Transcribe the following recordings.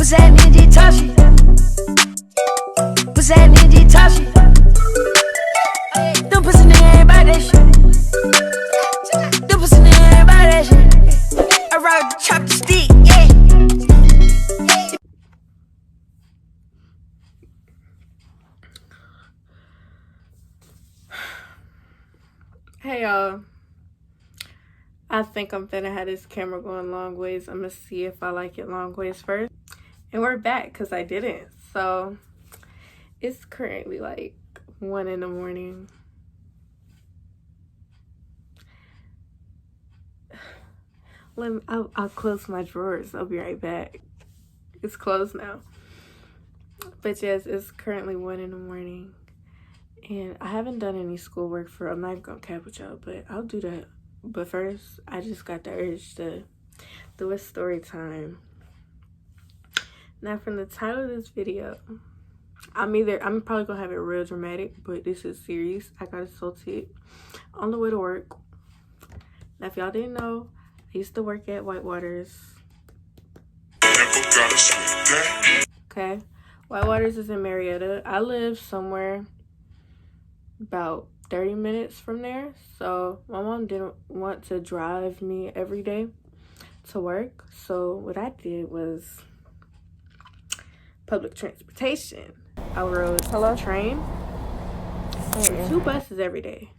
What's happening, Ditashi? What's happening, Ditashi? Them pussy nigga ain't about that shit. Them pussy nigga ain't about that shit. I rock the chop the stick, yeah. Hey y'all, I think I'm finna have this camera going long ways. I'm gonna see if I like it long ways first. And we're back because I didn't. So it's currently like 1 in the morning. I'll close my drawers. I'll be right back. It's closed now. But yes, it's currently 1 in the morning. And I haven't done any schoolwork I'm not even gonna cap with y'all, but I'll do that. But first, I just got the urge to do a story time. Now, from the title of this video, I'm probably gonna have it real dramatic, but this is serious. I got assaulted on the way to work. Now, if y'all didn't know, I used to work at Whitewaters. Okay, Whitewaters is in Marietta. I live somewhere about 30 minutes from there, so my mom didn't want to drive me every day to work, so what I did was public transportation. I rode a train and 2 buses every day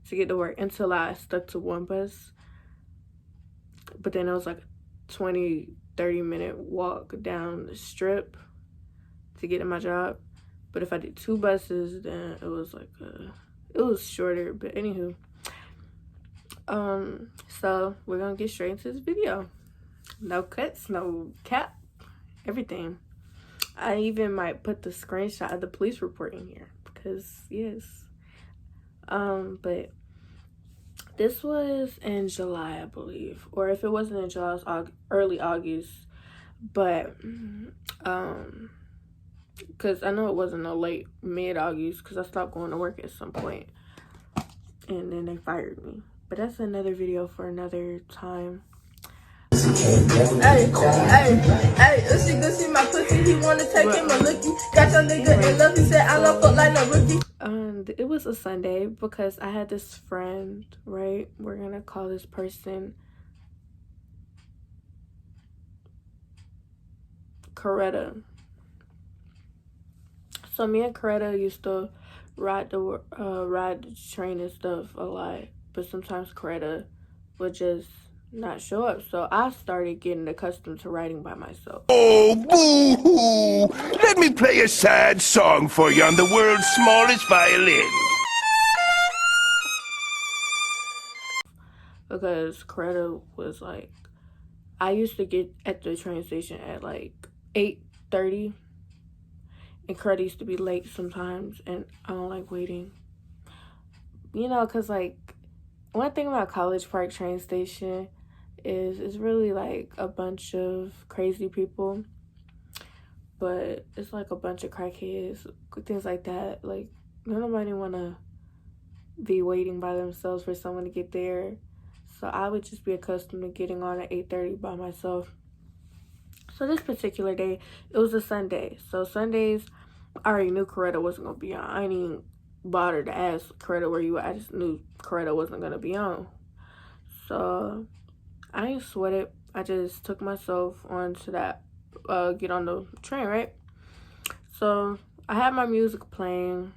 to get to work until I stuck to 1 bus, but then it was like a 20-30 minute walk down the strip to get to my job. But if I did 2 buses, then it was like it was shorter. But anywho, so we're gonna get straight into this video. No cuts, no cap, everything. I even might put the screenshot of the police report in here because yes. But this was in July, I believe, or if it wasn't in July, it was early August. But because I know it wasn't a late mid-August because I stopped going to work at some point and then they fired me. But that's another video for another time. Hey, if she good see my pussy, he wanna take him a lookie. Got your nigga in love, he said I love fuck like no rookie. It was a Sunday because I had this friend, right? We're gonna call this person Coretta. So me and Coretta used to ride the train and stuff a lot, but sometimes Coretta would just not show up. So I started getting accustomed to riding by myself. Oh, boo-hoo! Let me play a sad song for you on the world's smallest violin. Because Coretta was like, I used to get at the train station at like 8:30. And Coretta used to be late sometimes, and I don't like waiting. You know, because, like, one thing about College Park train station is it's really, like, a bunch of crazy people. But it's, like, a bunch of crackheads, things like that. Like, nobody want to be waiting by themselves for someone to get there. So I would just be accustomed to getting on at 8:30 by myself. So this particular day, it was a Sunday. So Sundays, I already knew Coretta wasn't going to be on. I ain't even bothered to ask Coretta where you at. I just knew Coretta wasn't going to be on. So I ain't sweat it. I just took myself onto that, get on the train, right? So I had my music playing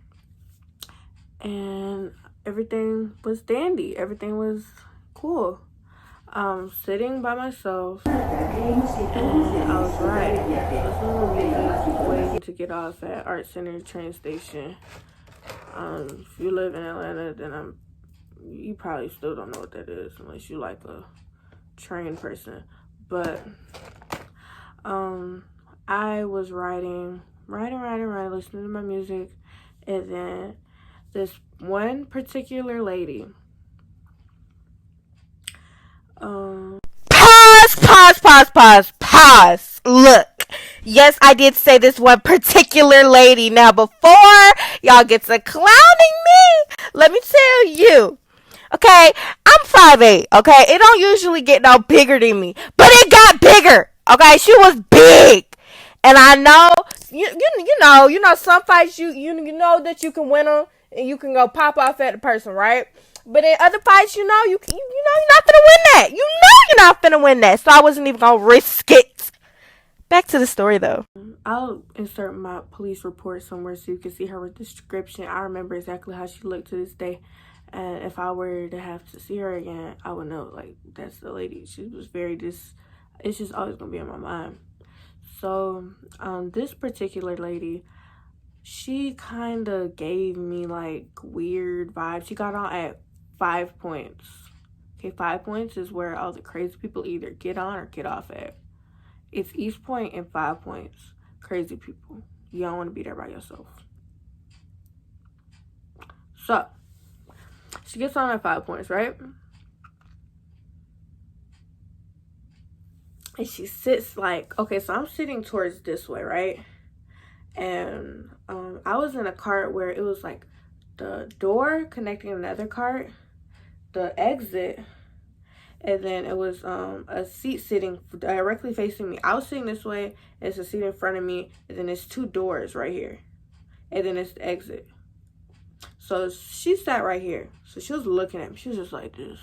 and everything was dandy. Everything was cool. Sitting by myself and I was riding. Waiting to get off at Art Center train station. If you live in Atlanta, then you probably still don't know what that is unless you like a train person. But I was riding, listening to my music, and then this one particular lady. Pause. Look, yes, I did say this one particular lady. Now, before y'all get to clowning me, let me tell you, okay, I'm 5'8", okay? It don't usually get no bigger than me, but it got bigger, okay? She was big. And I know you know some fights you know that you can win them and you can go pop off at the person, right? But in other fights, you know you know you're not gonna win that. You know you're not gonna win that. So I wasn't even gonna risk it. Back to the story though. I'll insert my police report somewhere so you can see her description. I remember exactly how she looked to this day. And if I were to have to see her again, I would know, like, that's the lady. She was very it's just always going to be in my mind. So, this particular lady, she kind of gave me, like, weird vibes. She got on at 5 points. Okay, 5 points is where all the crazy people either get on or get off at. It's East Point and 5 points. Crazy people. You don't want to be there by yourself. So, she gets on at 5 points, right? And she sits like, okay, so I'm sitting towards this way, right? And I was in a cart where it was like the door connecting another cart, the exit, and then it was a seat sitting directly facing me. I was sitting this way, and it's a seat in front of me, and then there's 2 doors right here, and then it's the exit. So she sat right here. So she was looking at me. She was just like this.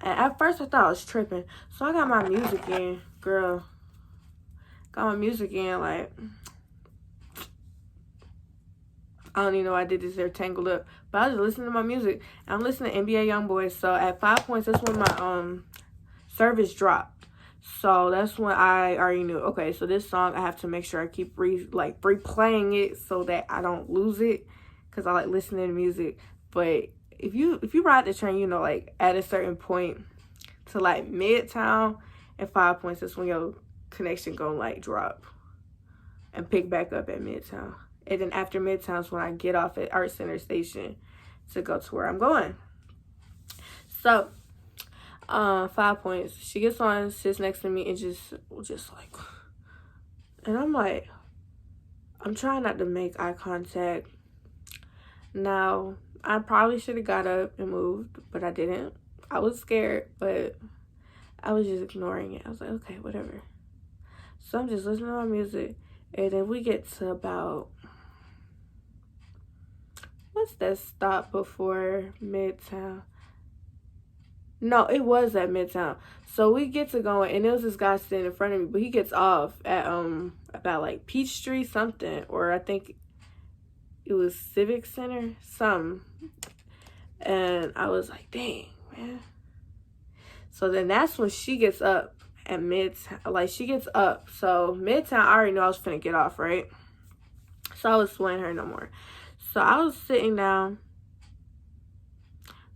And at first I thought I was tripping. So I got my music in, girl. Got my music in, like, I don't even know why I did this. They're tangled up. But I was just listening to my music. I'm listening to NBA Youngboy. So at 5 points, that's when my service dropped. So that's when I already knew, okay, so this song, I have to make sure I keep replaying it so that I don't lose it. Because I like listening to music. But if you ride the train, you know, like, at a certain point to, like, Midtown and 5 points, that's when your connection gonna, like, drop and pick back up at Midtown. And then after Midtown is when I get off at Art Center Station to go to where I'm going. So, 5 points. She gets on, sits next to me, and just like, and I'm like, I'm trying not to make eye contact. Now, I probably should have got up and moved, but I didn't. I was scared, but I was just ignoring it. I was like, okay, whatever. So I'm just listening to my music, and then we get to about, what's that stop before Midtown? No, it was at Midtown. So we get to going, and there was this guy sitting in front of me, but he gets off at about like Peachtree something, or I think it was Civic Center, something. And I was like, dang, man. So then that's when she gets up at Midtown. Like, she gets up. So Midtown, I already knew I was finna get off, right? So I was swaying her no more. So I was sitting down.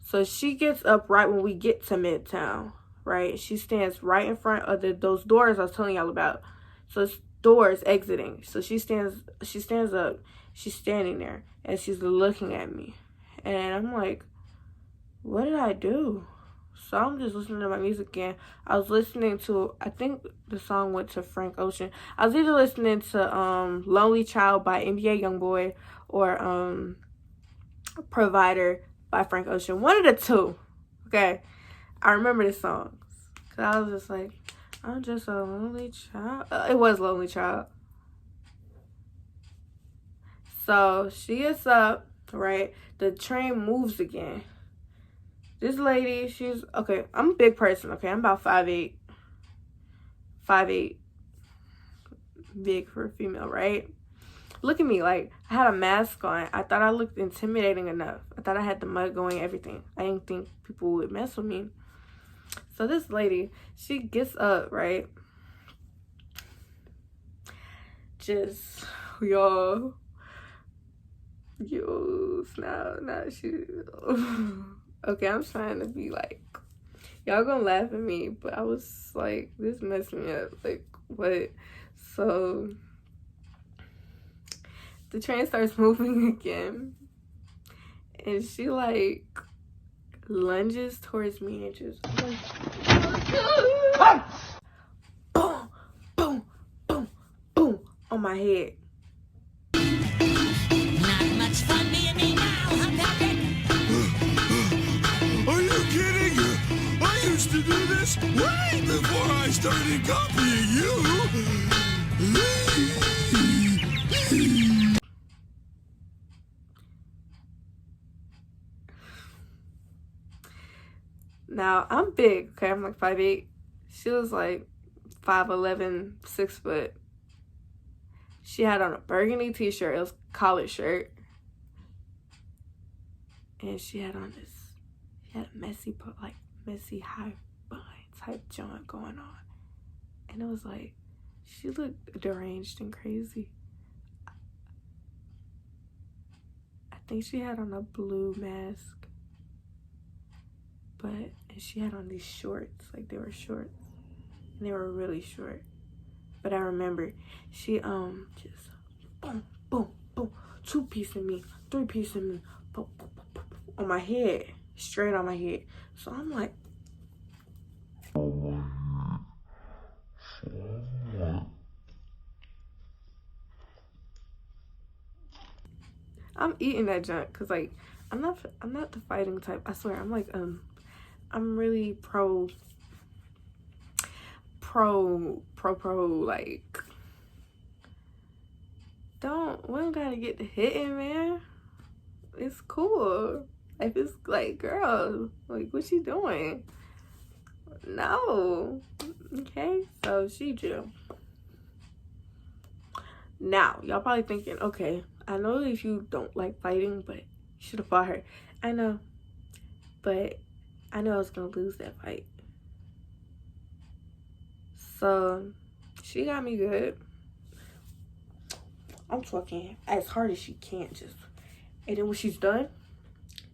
So she gets up right when we get to Midtown, right? She stands right in front of those doors I was telling y'all about. So it's doors exiting. So she stands up. She's standing there, and she's looking at me. And I'm like, what did I do? So I'm just listening to my music again. I was listening to, I think the song went to Frank Ocean. I was either listening to Lonely Child by NBA Youngboy or Provider by Frank Ocean. One of the two. Okay. I remember the songs. Because I was just like, I'm just a lonely child. It was Lonely Child. So she gets up, right? The train moves again. This lady, she's, okay, I'm a big person, okay? I'm about 5'8". 5'8". Big for a female, right? Look at me, like, I had a mask on. I thought I looked intimidating enough. I thought I had the mud going, everything. I didn't think people would mess with me. So this lady, she gets up, right? Just, yo, now she, okay, I'm trying to be like, y'all gonna laugh at me, but I was like, this messed me up, like, what? So the train starts moving again, and she like lunges towards me and just like, boom, boom, boom, boom on my head. Not much fun being me now, huh, Are you kidding? I used to do this way before I started copying you. Now, I'm big, okay? I'm like 5'8". She was like 5'11", 6 foot. She had on a burgundy t-shirt. It was a collared shirt. And she had on this, she had a messy high bun type joint going on. And it was like, she looked deranged and crazy. I think she had on a blue mask. And she had on these shorts, like they were shorts. And they were really short. But I remember she just boom, boom, boom, 2-piece in me, 3-piece in me, boom, boom, boom, boom, boom, on my head, straight on my head. So I'm like, I'm eating that junk because like I'm not the fighting type. I swear. I'm like I'm really pro like we don't gotta get to hitting, man. It's cool. Like it's like, girl, like what you doing? No. Okay, so she drew. Now y'all probably thinking, okay, I know that you don't like fighting, but you should have fought her. I know, but I know I was gonna lose that fight. So she got me good. I'm talking as hard as she can, just. And then when she's done,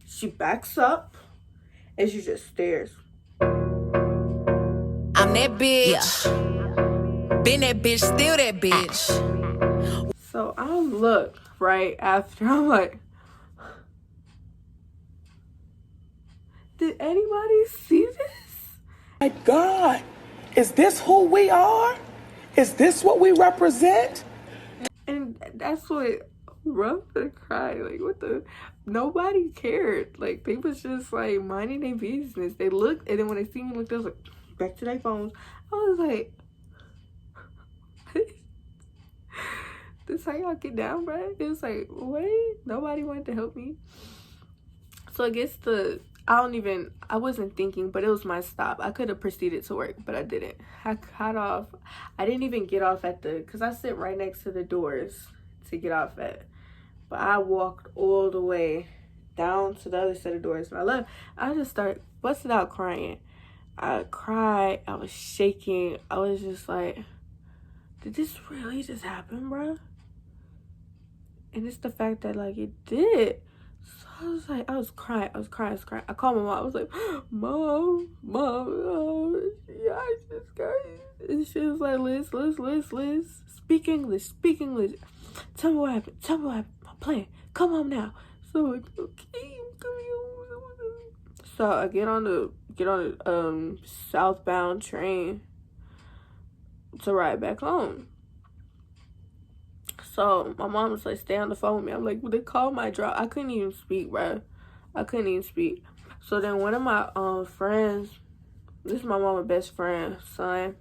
she backs up and she just stares. I'm that bitch. Been that bitch, still that bitch. So I look right after. I'm like, did anybody see this? My God, is this who we are? Is this what we represent? And that's what rough to cry. Like, what the? Nobody cared. Like, they was just like minding their business. They looked, and then when they see me look, they was like back to their phones. I was like, this how y'all get down, bro? It was like, wait, nobody wanted to help me. So I guess I wasn't thinking, but it was my stop. I could have proceeded to work, but I didn't. I got off. I didn't even get off because I sit right next to the doors to get off at. But I walked all the way down to the other set of doors. When I left, I just started busting out crying. I cried. I was shaking. I was just like, did this really just happen, bro? And it's the fact that, like, it did. So I was like, I was crying. I called my mom. I was like, Mom, oh, yeah, I just got it. And she was like, Liz, speak English. Tell me what happened. I'm playing. Come home now. So I'm like, okay, I'm coming home. So I get on the southbound train to ride back home. So my mom was like, stay on the phone with me. I'm like, well, they called my drop. I couldn't even speak, bro. So then one of my friends, this is my mama's best friend, son.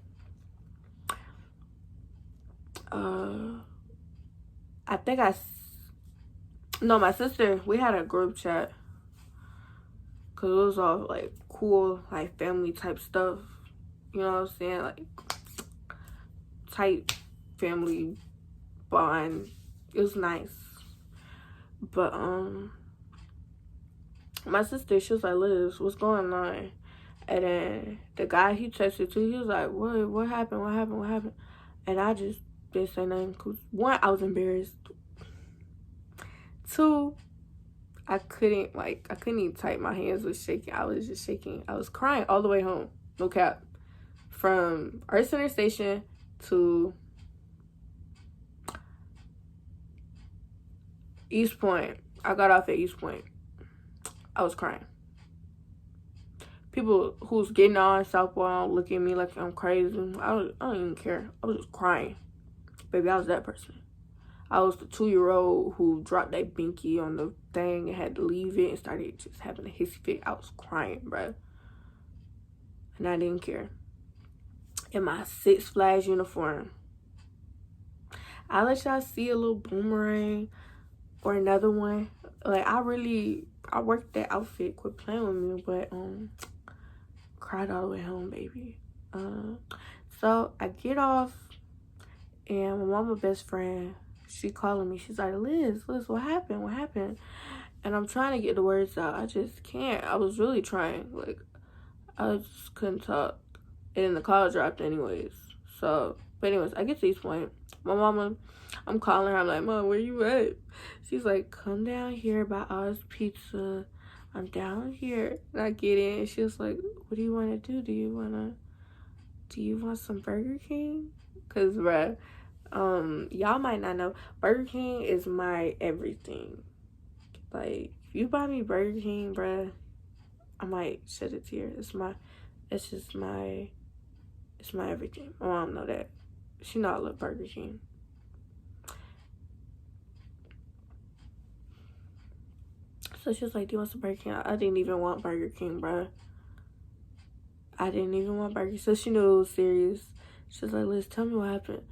My sister, we had a group chat. Cause it was all like cool, like family type stuff. You know what I'm saying? Like tight family bond. It was nice. But my sister, she was like, Liz, what's going on? And then the guy he texted to, he was like, what happened? And I just didn't say nothing. Cause one, I was embarrassed. Two, I couldn't even type. My hands was shaking. I was just shaking. I was crying all the way home. No cap. From Art Center Station to East Point. I got off at East Point. I was crying. People who's getting on southbound look at me like I'm crazy. I don't even care. I was just crying. Baby, I was that person. I was the 2-year-old who dropped that binky on the thing and had to leave it and started just having a hissy fit. I was crying, bro. And I didn't care. In my Six Flags uniform. I'll let y'all see a little boomerang or another one. Like, I worked that outfit. Quit playing with me, but cried all the way home, baby. So I get off, and my mama best friend, she calling me. She's like, Liz, what happened? And I'm trying to get the words out. I just can't. I was really trying. Like, I just couldn't talk. And then the call dropped anyways. So, but anyways, I get to this point. My mama, I'm calling her. I'm like, Mom, where you at? She's like, come down here by Oz Pizza. I'm down here. And I get in. And she was like, what do you want to do? Do you want some Burger King? Because, bruh, y'all might not know, Burger King is my everything. Like, if you buy me Burger King, bruh, I might shed a tear. It's my everything. My mom know that. She know I love Burger King. So she was like, do you want some Burger King? I didn't even want Burger King, bruh. I didn't even want Burger King. So she knew it was serious. She was like, Liz, tell me what happened.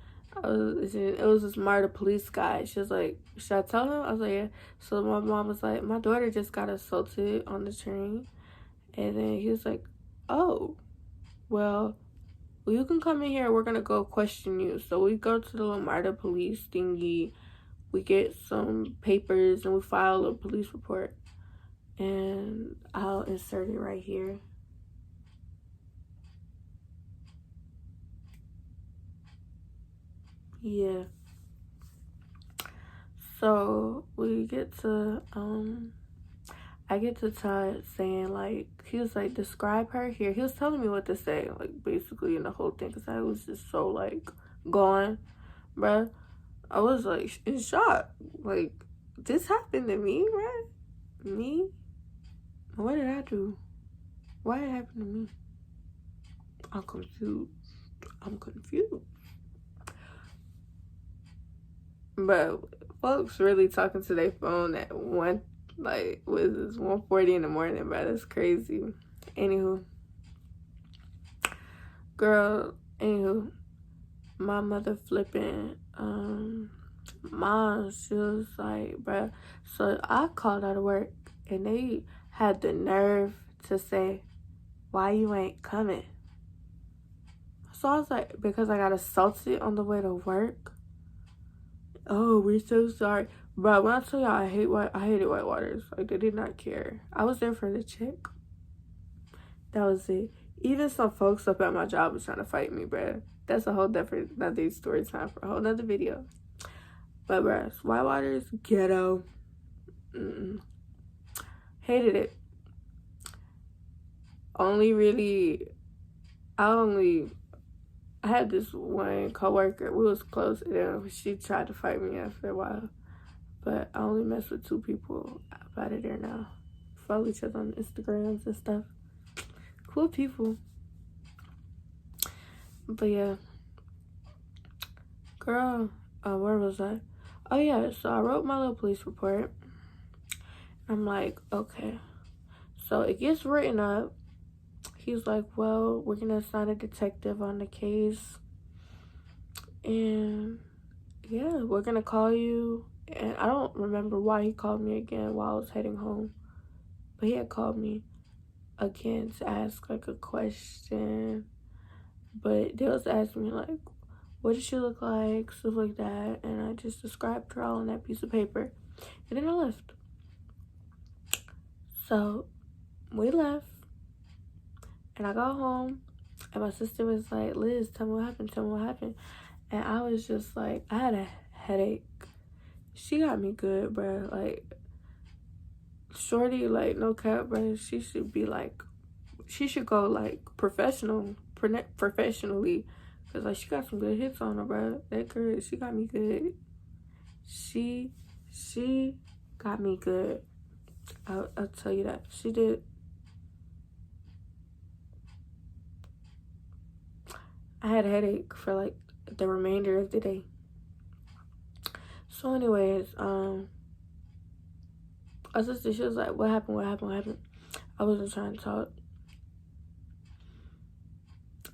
It was this murder police guy. She was like, should I tell him? I was like, yeah. So my mom was like, my daughter just got assaulted on the train. And then he was like, oh, well, you can come in here. We're going to go question you. So we go to the murder police thingy. We get some papers and we file a police report. And I'll insert it right here. Yeah. So we get to I get to Todd saying, like, he was like, describe her here. He was telling me what to say, like, basically in the whole thing, because I was just so, like, gone, bruh. I was, like, in shock. Like, this happened to me, bruh? Me? What did I do? Why did it happen to me? I'm confused. But folks really talking to their phone at 1:40 in the morning, bro. That's crazy. Anywho, my mother flipping, mom, she was like, bro. So I called out of work, and they had the nerve to say, why you ain't coming? So I was like, because I got assaulted on the way to work. Oh, we're so sorry. Bro, when I tell y'all I hated Whitewaters, like, they did not care. I was there for the check. That was it. Even some folks up at my job was trying to fight me, bro. That's a whole different, another story time for a whole nother video. But, bro, Whitewaters, ghetto. Hated it. I had this one coworker. We was close, and she tried to fight me after a while. But I only mess with 2 people out of there now. Follow each other on Instagrams and stuff. Cool people. But yeah. Girl, where was I? Oh yeah, so I wrote my little police report. I'm like, okay. So it gets written up. He's like, well, we're going to assign a detective on the case. And yeah, we're going to call you. And I don't remember why he called me again while I was heading home. But he had called me again to ask, like, a question. But they was asking me, like, what did she look like? Stuff like that. And I just described her all on that piece of paper. And then I left. So we left. And I got home, and my sister was like, Liz, tell me what happened. And I was just like, I had a headache. She got me good, bro. Like, shorty, like, no cap, bro. She should go, like, professionally. Because, like, she got some good hits on her, bro. That girl, she got me good. She got me good. I'll tell you that. She did. I had a headache for, like, the remainder of the day. So anyways, my sister, she was like, what happened? I wasn't trying to talk.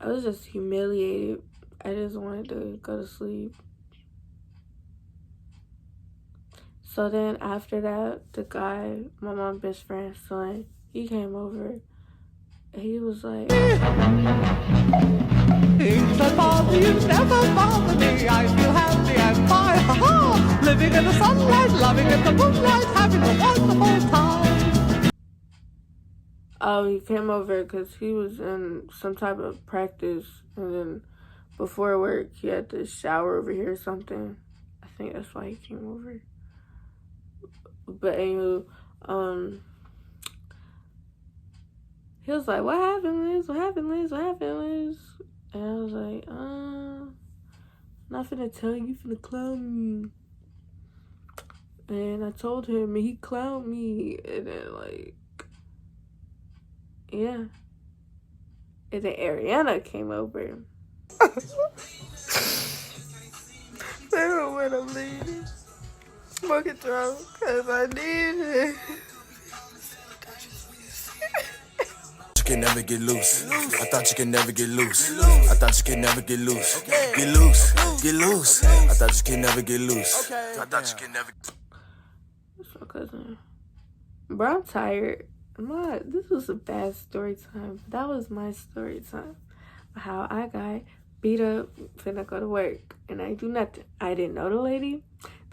I was just humiliated. I just wanted to go to sleep. So then after that, the guy, my mom's best friend's son, he came over and he was like, Things that bother you never bother me. I feel happy and fine. Ha-ha! Living in the sunlight, loving in the moonlight, having a wonderful time. oh, he came over because he was in some type of practice, and then before work he had to shower over here or something. I think that's why he came over. But anywho, he was like, what happened, Liz? What happened, Liz? What happened, Liz? And I was like, not finna tell you, you finna clown me. And I told him, and he clowned me. And then, like, yeah. And then Ariana came over. Remember when I'm leaving? Smoking drunk, cause I need it. You can never get loose. I thought you could never get loose. I thought you could never get loose. Get loose, get loose. I thought you could never get loose. I thought you could never. That's my cousin. Bro, I'm tired. This was a bad story time. That was my story time. How I got beat up, finna go to work, and I do nothing. I didn't know the lady.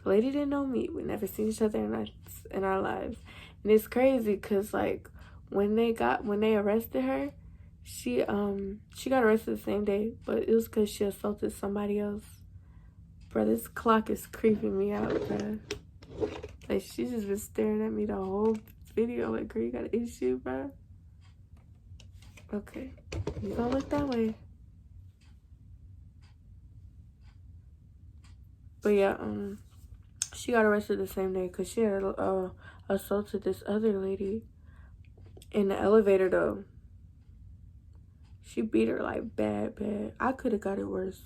The lady didn't know me. We never seen each other in our lives. And it's crazy because, like, when they arrested her, she got arrested the same day, but it was because she assaulted somebody else. Bro, this clock is creeping me out, bro. Like, she's just been staring at me the whole video. Like, girl, you got an issue, bro? Okay, you gonna look that way. But yeah, she got arrested the same day because she had assaulted this other lady in the elevator, though. She beat her, like, bad. I could have got it worse.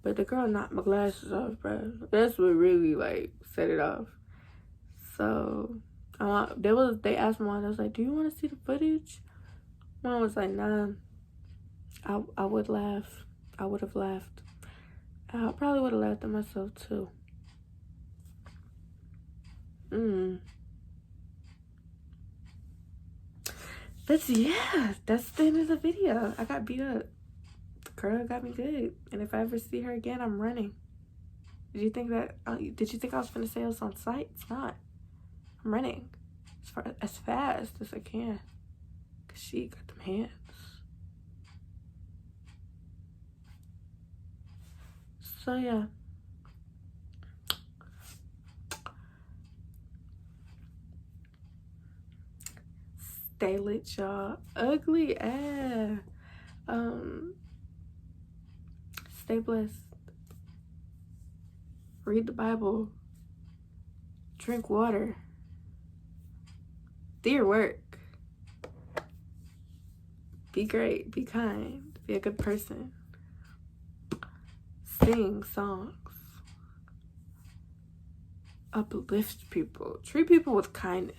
But the girl knocked my glasses off, bro. That's what really, like, set it off. So, they asked Mom, I was like, do you want to see the footage? Mom was like, nah. I would laugh. I would have laughed. I probably would have laughed at myself, too. But yeah, that's the end of the video. I got beat up. The girl got me good. And if I ever see her again, I'm running. Did you think I was gonna say I was on site? It's not. I'm running as fast as I can. Cause she got them hands. So yeah. Stay lit, y'all. Ugly ass. Stay blessed. Read the Bible. Drink water. Do your work. Be great. Be kind. Be a good person. Sing songs. Uplift people. Treat people with kindness.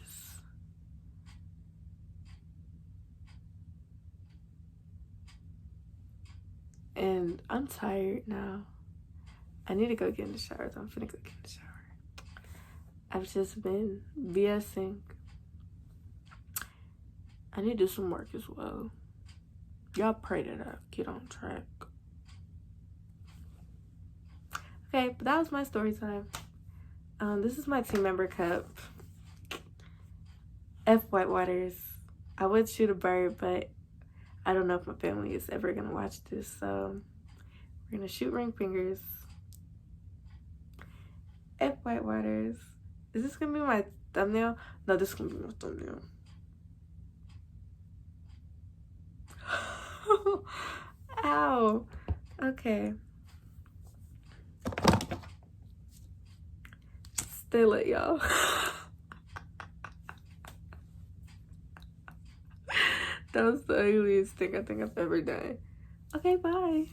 And I'm tired now. I need to go get in the shower. So I'm finna go get in the shower. I've just been BSing. I need to do some work as well. Y'all pray that I get on track. Okay, but that was my story time. This is my team member cup. F Whitewaters. I would shoot a bird, but I don't know if my family is ever gonna watch this, so we're gonna shoot ring fingers. F Whitewaters. Is this gonna be my thumbnail? No, this is gonna be my thumbnail. Ow. Okay. Stay lit, y'all. That was the ugliest thing I think I've ever done. Okay, bye.